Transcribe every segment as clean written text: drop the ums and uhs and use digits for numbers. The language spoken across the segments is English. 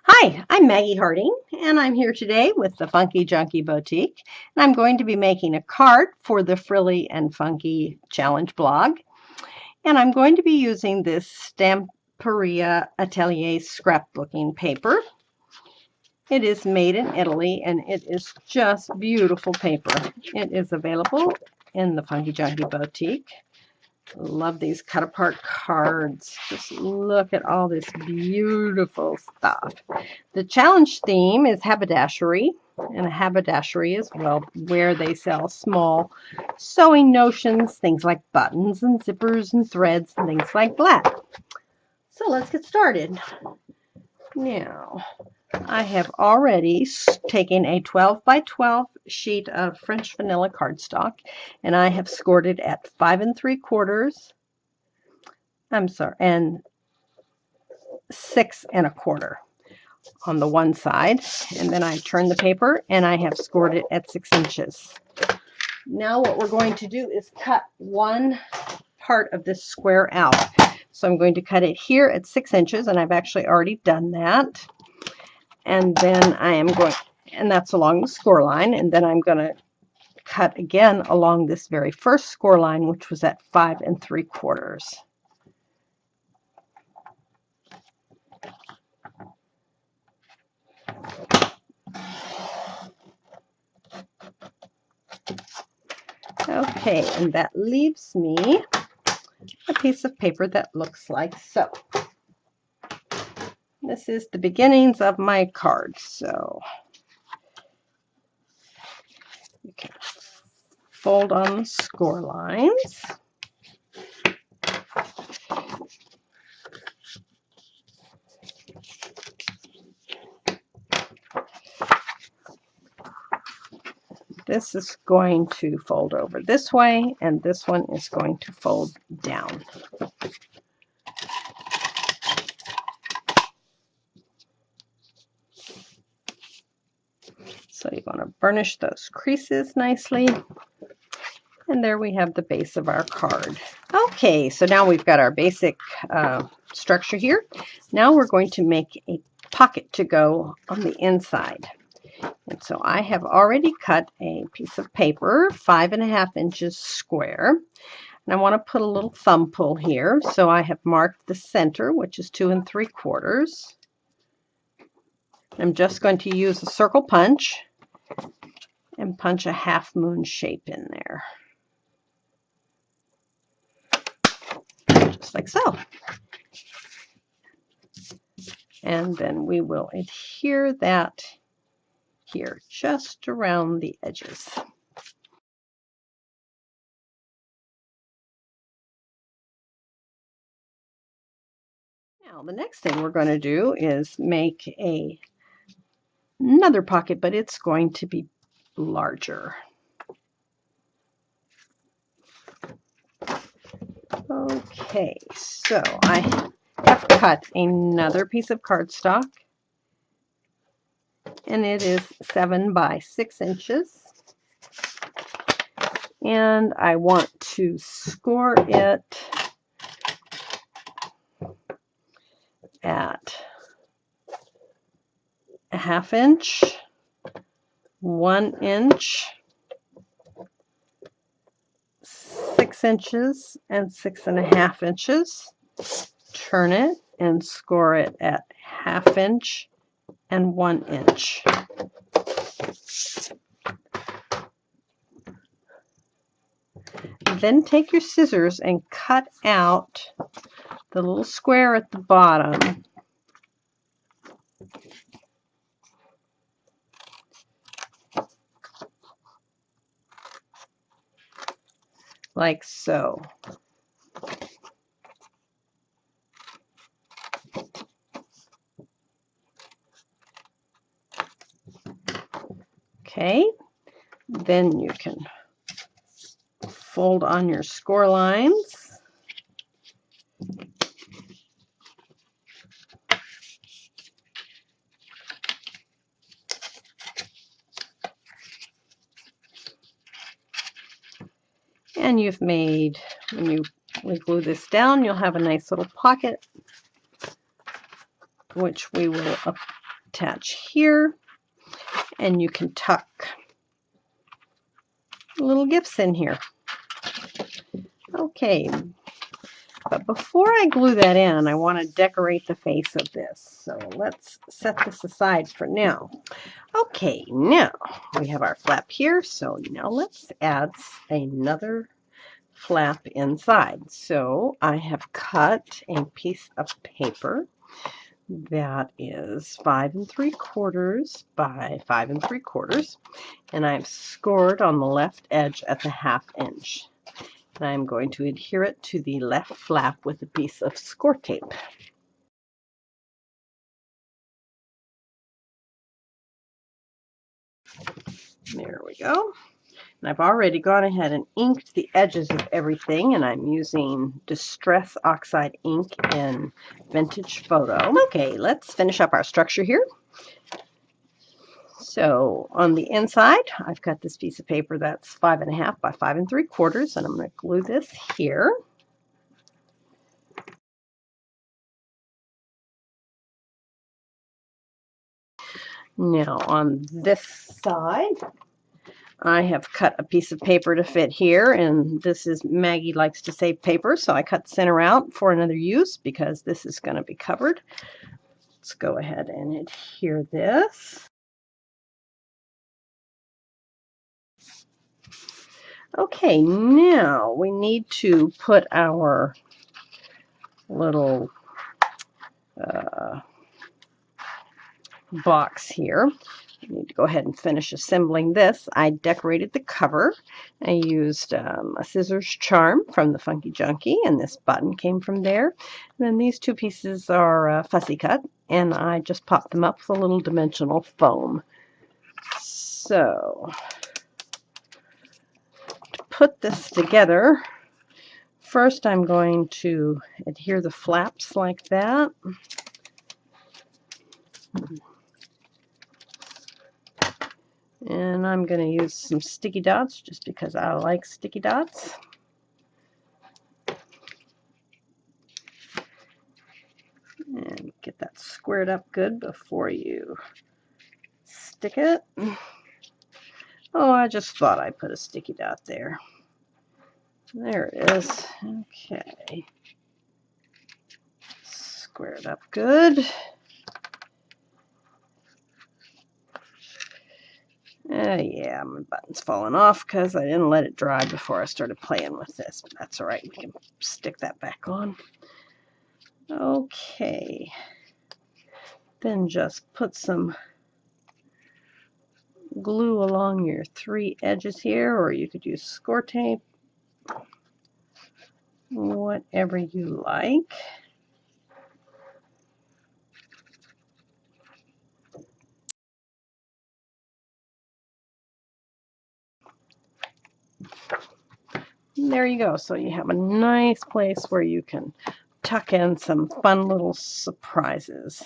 Hi, I'm Maggie Harding, and I'm here today with the Funkie Junkie Boutique, and I'm going to be making a card for the Frilly and Funky Challenge blog, and I'm going to be using this Stamperia Atelier scrapbooking paper. It is made in Italy, and it is just beautiful paper. It is available in the Funkie Junkie Boutique. Love these cut apart cards. Just look at all this beautiful stuff. The challenge theme is haberdashery, and a haberdashery is, well, where they sell small sewing notions, things like buttons and zippers and threads and things like that. So let's get started. Now, I have already taken a 12 by 12 sheet of French vanilla cardstock, and I have scored it at 5 3/4. And 6 1/4 on the one side, and then I turn the paper and I have scored it at 6 inches. Now what we're going to do is cut one part of this square out. So I'm going to cut it here at 6 inches, and I've actually already done that. And then I am going, and that's along the score line, and then I'm going to cut again along this very first score line, which was at 5 3/4. Okay, and that leaves me a piece of paper that looks like so. This is the beginnings of my card, so you can fold on the score lines. This is going to fold over this way, and this one is going to fold down. So you want to burnish those creases nicely. And there we have the base of our card. Okay, so now we've got our basic structure here. Now we're going to make a pocket to go on the inside. And so I have already cut a piece of paper, 5 1/2 inches square. And I want to put a little thumb pull here. So I have marked the center, which is 2 3/4. I'm just going to use a circle punch and punch a half moon shape in there. Just like so. And then we will adhere that here, just around the edges. Now, the next thing we're going to do is make another pocket, but it's going to be larger. Okay, so I have cut another piece of cardstock, and it is 7 by 6 inches. And I want to score it at a 1/2 inch, 1 inch, 6 inches, and 6 1/2 inches. Turn it and score it at 1/2 inch and 1 inch. Then take your scissors and cut out the little square at the bottom. Like so. Okay, then you can fold on your score lines. And you've made, when we glue this down, you'll have a nice little pocket, which we will attach here, and you can tuck little gifts in here. Okay, but before I glue that in, I want to decorate the face of this. So let's set this aside for now. Okay, now we have our flap here. So now let's add another flap inside. So I have cut a piece of paper that is 5 3/4 by 5 3/4, and I've scored on the left edge at the 1/2 inch. And I'm going to adhere it to the left flap with a piece of score tape. There we go. And I've already gone ahead and inked the edges of everything, and I'm using Distress Oxide ink in Vintage Photo. Okay, let's finish up our structure here. So on the inside, I've got this piece of paper that's 5 1/2 by 5 3/4, and I'm going to glue this here. Now on this side, I have cut a piece of paper to fit here, and this is Maggie likes to save paper, so I cut the center out for another use because this is going to be covered. Let's go ahead and adhere this. Okay, now we need to put our little box here. I need to go ahead and finish assembling this. I decorated the cover. I used a scissors charm from the Funkie Junkie, and this button came from there. And then these two pieces are fussy cut, and I just popped them up with a little dimensional foam. So to put this together, first I'm going to adhere the flaps like that. And I'm going to use some sticky dots just because I like sticky dots. And get that squared up good before you stick it. Oh, I just thought I put a sticky dot there. There it is. Okay. Square it up good. Yeah, my button's falling off because I didn't let it dry before I started playing with this, but that's all right. We can stick that back on. Okay. Then just put some glue along your 3 edges here, or you could use score tape, whatever you like. And there you go. So you have a nice place where you can tuck in some fun little surprises.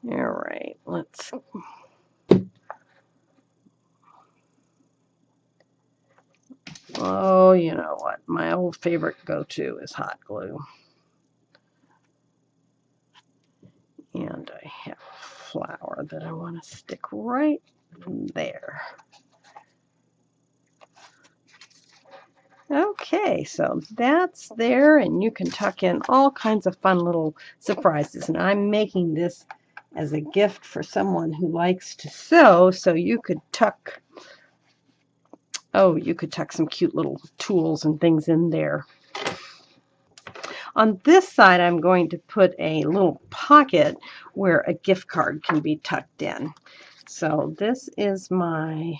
All right, let's oh, you know what? My old favorite go-to is hot glue. And I have flour that I want to stick right there. Okay, so that's there, and you can tuck in all kinds of fun little surprises. And I'm making this as a gift for someone who likes to sew, so you could tuck, oh, you could tuck some cute little tools and things in there. On this side, I'm going to put a little pocket where a gift card can be tucked in. So this is my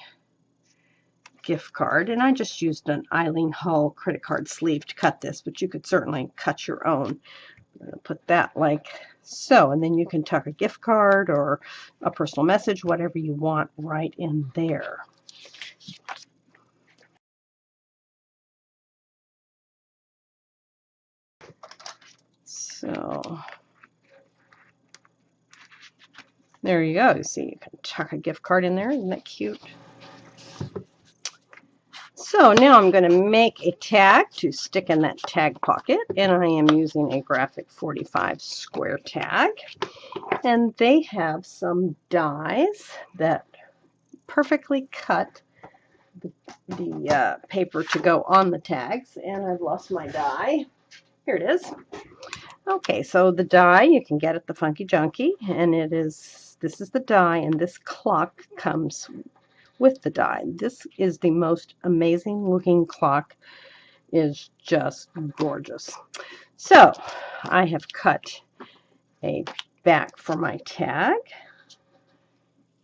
gift card, and I just used an Eileen Hull credit card sleeve to cut this, but you could certainly cut your own. I'm going to put that like so, and then you can tuck a gift card or a personal message, whatever you want, right in there. So there you go. You see, you can tuck a gift card in there. Isn't that cute? So now I'm going to make a tag to stick in that tag pocket, and I am using a graphic 45 square tag. And they have some dies that perfectly cut the paper to go on the tags, and I've lost my die. Here it is. Okay, so the die you can get at the Funkie Junkie, and this is the die, and this clock comes with the die. This is the most amazing looking clock. Is just gorgeous. So I have cut a back for my tag,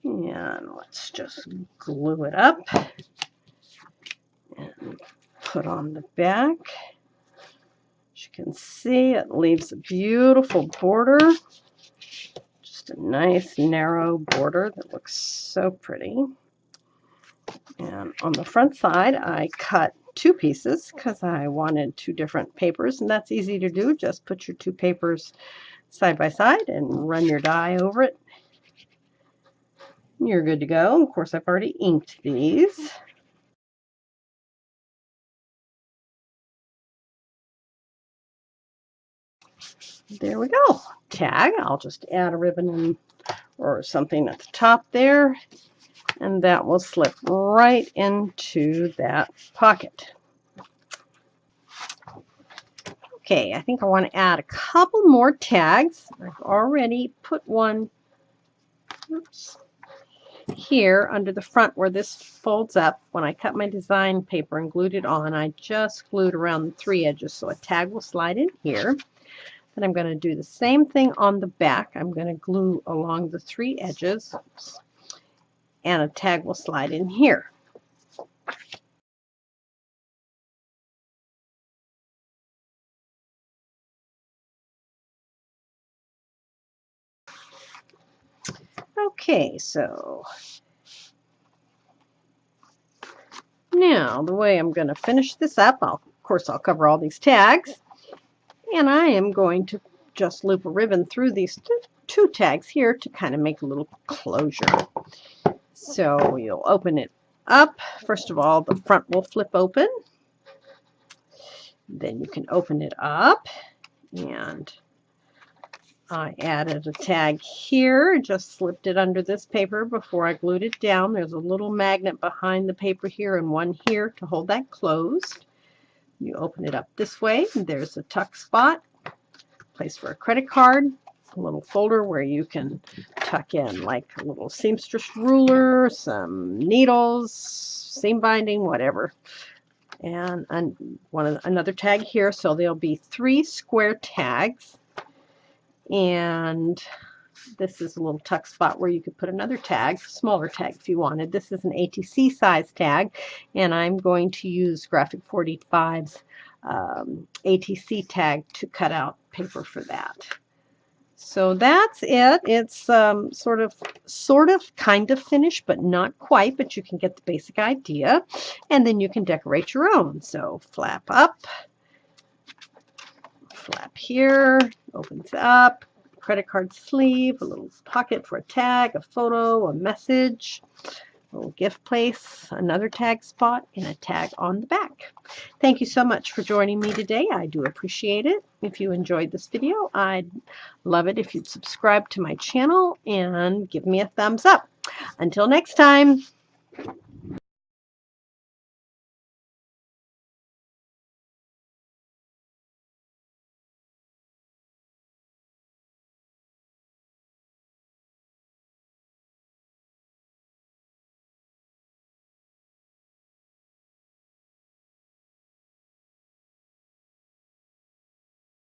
and let's just glue it up and put on the back. As you can see, it leaves a beautiful border, just a nice narrow border that looks so pretty. And on the front side, I cut 2 pieces because I wanted 2 different papers, and that's easy to do. Just put your 2 papers side by side and run your die over it. You're good to go. Of course, I've already inked these. There we go. Tag. I'll just add a ribbon in or something at the top there, and that will slip right into that pocket. Okay, I think I want to add a couple more tags. I've already put one here under the front where this folds up. When I cut my design paper and glued it on, I just glued around the 3 edges so a tag will slide in here. Then I'm going to do the same thing on the back. I'm going to glue along the 3 edges, and a tag will slide in here. Okay, so now the way I'm going to finish this up, of course I'll cover all these tags, and I am going to just loop a ribbon through these 2 tags here to kind of make a little closure. So you'll open it up. First of all, the front will flip open. Then you can open it up, and I added a tag here, just slipped it under this paper before I glued it down. There's a little magnet behind the paper here and one here to hold that closed. You open it up this way, there's a tuck spot, place for a credit card, a little folder where you can tuck in like a little seamstress ruler, some needles, seam binding, whatever. And another tag here, so there'll be 3 square tags. And this is a little tuck spot where you could put another tag, smaller tag if you wanted. This is an ATC size tag, and I'm going to use Graphic 45's ATC tag to cut out paper for that. So that's it. It's sort of kind of finished, but not quite, but you can get the basic idea, and then you can decorate your own. So flap up, flap here, opens up, credit card sleeve, a little pocket for a tag, a photo, a message, a little gift place, another tag spot, and a tag on the back. Thank you so much for joining me today. I do appreciate it. If you enjoyed this video, I'd love it if you'd subscribe to my channel and give me a thumbs up. Until next time.